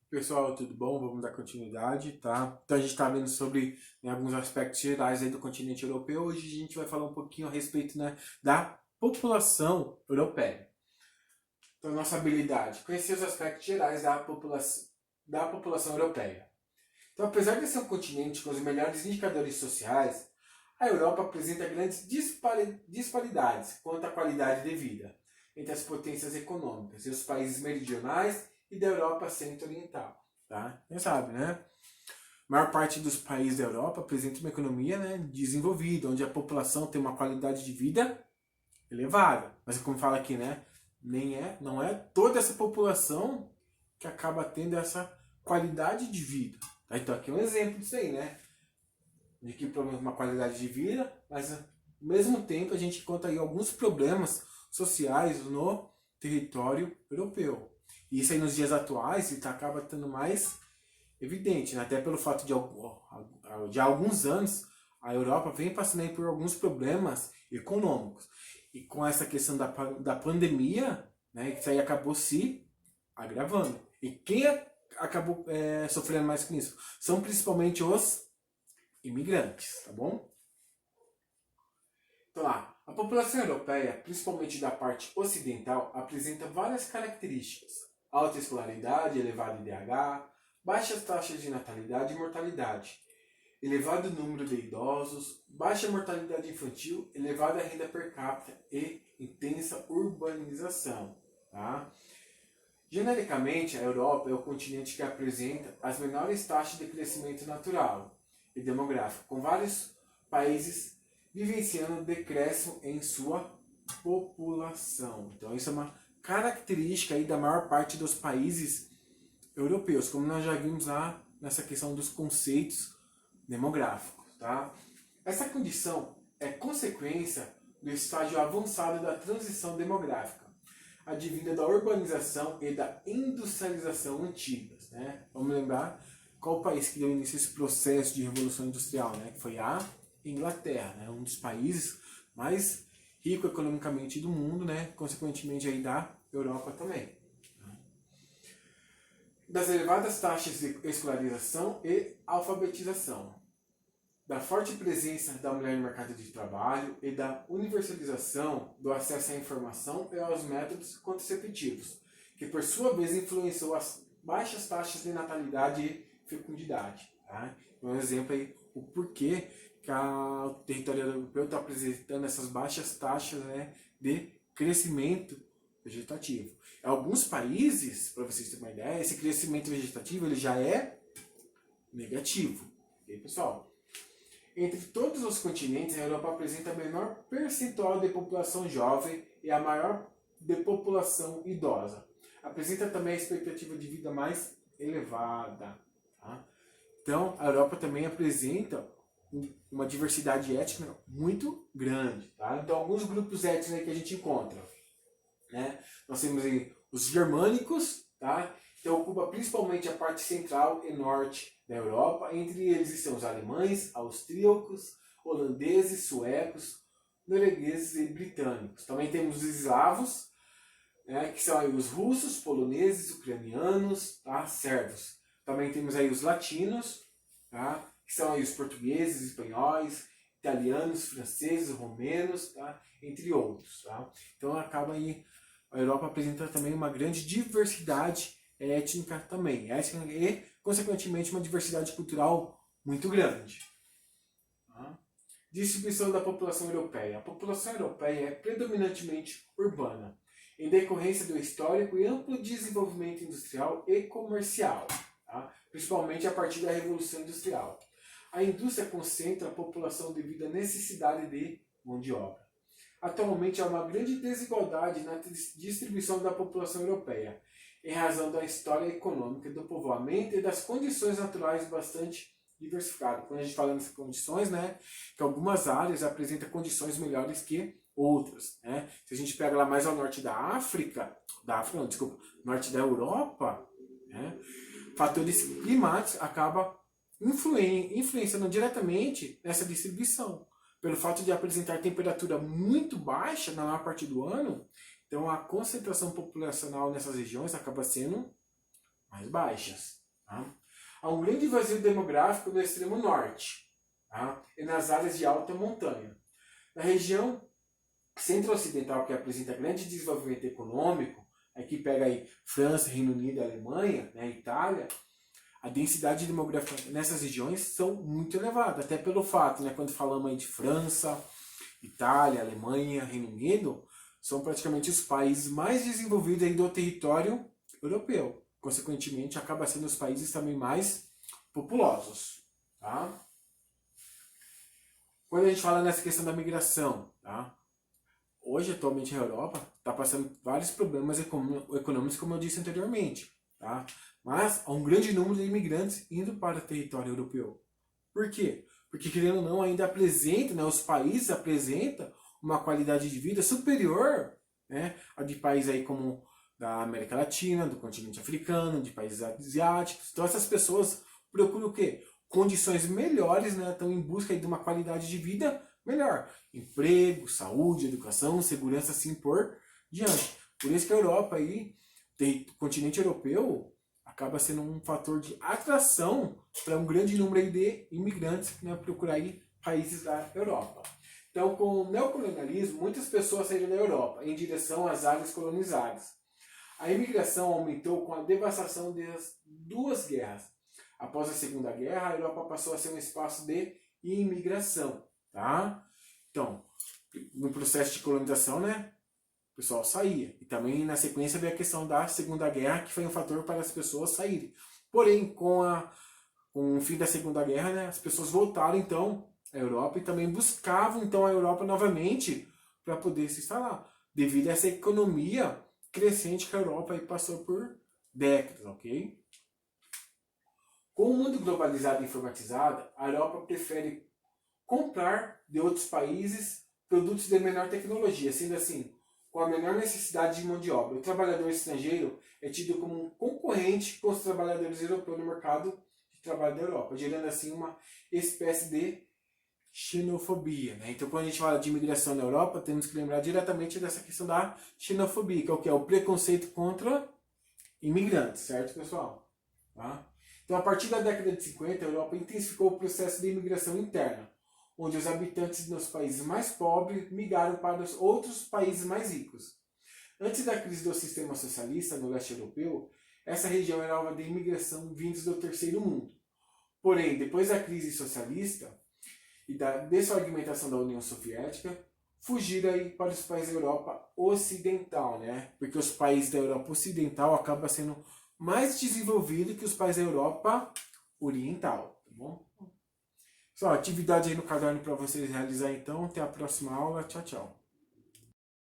Pessoal, tudo bom? Vamos dar continuidade, tá? Então a gente está vendo sobre, né, alguns aspectos gerais aí do continente europeu. Hoje a gente vai falar um pouquinho a respeito, né, da população europeia. Então, nossa habilidade, conhecer os aspectos gerais da população europeia. Então, apesar de ser um continente com os melhores indicadores sociais, a Europa apresenta grandes disparidades quanto à qualidade de vida entre as potências econômicas e os países meridionais e da Europa centro-oriental. Tá? Você sabe, né? A maior parte dos países da Europa apresenta uma economia, né, desenvolvida, onde a população tem uma qualidade de vida elevada. Mas como fala aqui, né, não é toda essa população que acaba tendo essa qualidade de vida. Tá? Então aqui é um exemplo disso aí, né? De que problema uma qualidade de vida, mas ao mesmo tempo a gente encontra aí alguns problemas sociais no território europeu. E isso aí nos dias atuais acaba estando mais evidente, né? Até pelo fato de há alguns anos a Europa vem passando aí por alguns problemas econômicos. E com essa questão da pandemia, né, isso aí acabou se agravando. E quem acabou sofrendo mais com isso? São principalmente os imigrantes, tá bom? Então lá, a população europeia, principalmente da parte ocidental, apresenta várias características. Alta escolaridade, elevado IDH, baixas taxas de natalidade e mortalidade, elevado número de idosos, baixa mortalidade infantil, elevada renda per capita e intensa urbanização. Tá? Genericamente, a Europa é o continente que apresenta as menores taxas de crescimento natural e demográfico, com vários países vivenciando decréscimo em sua população. Então isso é uma característica aí da maior parte dos países europeus, como nós já vimos lá nessa questão dos conceitos demográficos. Tá? Essa condição é consequência do estágio avançado da transição demográfica, advinda da urbanização e da industrialização antigas. Né? Vamos lembrar qual país que deu início a esse processo de revolução industrial, né? Que foi a Inglaterra, né? Um dos países mais ricos economicamente do mundo, né? Consequentemente aí da Europa também. Das elevadas taxas de escolarização e alfabetização, da forte presença da mulher no mercado de trabalho e da universalização do acesso à informação e aos métodos contraceptivos, que por sua vez influenciou as baixas taxas de natalidade e fecundidade. Tá? Um exemplo aí, o porquê que o território europeu está apresentando essas baixas taxas, né, de crescimento vegetativo. Em alguns países, para vocês terem uma ideia, esse crescimento vegetativo ele já é negativo. E aí, pessoal? Entre todos os continentes, a Europa apresenta a menor percentual de população jovem e a maior de população idosa. Apresenta também a expectativa de vida mais elevada. Tá? Então, a Europa também apresenta uma diversidade étnica muito grande. Tá? Então, alguns grupos étnicos que a gente encontra. Né? Nós temos aí os germânicos, tá? Que ocupa principalmente a parte central e norte da Europa. Entre eles estão os alemães, austríacos, holandeses, suecos, noruegueses e britânicos. Também temos os eslavos, né, que são aí os russos, poloneses, ucranianos, tá, servos. Também temos aí os latinos, tá, que são aí os portugueses, espanhóis, italianos, franceses, romenos, tá, entre outros. Tá. Então acaba aí, a Europa apresenta também uma grande diversidade étnica também, étnica e, consequentemente, uma diversidade cultural muito grande. Tá. Distribuição da população europeia. A população europeia é predominantemente urbana, em decorrência do histórico e amplo desenvolvimento industrial e comercial, tá? Principalmente a partir da Revolução Industrial. A indústria concentra a população devido à necessidade de mão de obra. Atualmente há uma grande desigualdade na distribuição da população europeia, em razão da história econômica, do povoamento e das condições naturais bastante diversificadas. Quando a gente fala nessas condições, né, que algumas áreas apresentam condições melhores que outras. Né? Se a gente pega lá mais ao norte norte da Europa, né, fatores climáticos acabam influenciando diretamente nessa distribuição. Pelo fato de apresentar temperatura muito baixa na maior parte do ano, Então a concentração populacional nessas regiões acaba sendo mais baixa. Tá? Há um grande vazio demográfico no extremo norte, tá? E nas áreas de alta montanha. Na região centro-ocidental, que apresenta grande desenvolvimento econômico, aqui pega aí França, Reino Unido, Alemanha, né, Itália, a densidade demográfica nessas regiões são muito elevada, até pelo fato, né, quando falamos aí de França, Itália, Alemanha, Reino Unido, são praticamente os países mais desenvolvidos aí do território europeu. Consequentemente, acaba sendo os países também mais populosos. Tá? Quando a gente fala nessa questão da migração, tá? Hoje, atualmente, a Europa está passando vários problemas econômicos, como eu disse anteriormente. Tá? Mas há um grande número de imigrantes indo para o território europeu. Por quê? Porque, querendo ou não, ainda apresenta, né, os países apresentam uma qualidade de vida superior, né, a de países aí como da América Latina, do continente africano, de países asiáticos. Então essas pessoas procuram o quê? Condições melhores, né, estão em busca aí de uma qualidade de vida melhor. Emprego, saúde, educação, segurança, assim por diante. Por isso que a Europa aí, o continente europeu, acaba sendo um fator de atração para um grande número aí de imigrantes que, né, procurar aí países da Europa. Então, com o neocolonialismo, muitas pessoas saíram da Europa em direção às áreas colonizadas. A imigração aumentou com a devastação das duas guerras. Após a Segunda Guerra, a Europa passou a ser um espaço de imigração. Tá? Então, no processo de colonização, né, o pessoal saía. E também, na sequência, veio a questão da Segunda Guerra, que foi um fator para as pessoas saírem. Porém, com o fim da Segunda Guerra, né, as pessoas voltaram, então, à Europa e também buscavam, então, a Europa novamente para poder se instalar. Devido a essa economia crescente que a Europa aí passou por décadas, ok? Com o mundo globalizado e informatizado, a Europa prefere comprar de outros países produtos de menor tecnologia, sendo assim, com a menor necessidade de mão de obra. O trabalhador estrangeiro é tido como um concorrente com os trabalhadores europeus no mercado de trabalho da Europa, gerando assim uma espécie de xenofobia. Né? Então, quando a gente fala de imigração na Europa, temos que lembrar diretamente dessa questão da xenofobia, que é o que? É o preconceito contra imigrantes, certo, pessoal? Tá? Então, a partir da década de 50, a Europa intensificou o processo de imigração interna, onde os habitantes dos países mais pobres migraram para os outros países mais ricos. Antes da crise do sistema socialista no leste europeu, essa região era alvo de imigração vindos do terceiro mundo. Porém, depois da crise socialista e da desfragmentação da União Soviética, fugiram aí para os países da Europa Ocidental, né? Porque os países da Europa Ocidental acabam sendo mais desenvolvidos que os países da Europa Oriental, tá bom? Só atividade aí no caderno para vocês realizar então. Até a próxima aula. Tchau, tchau.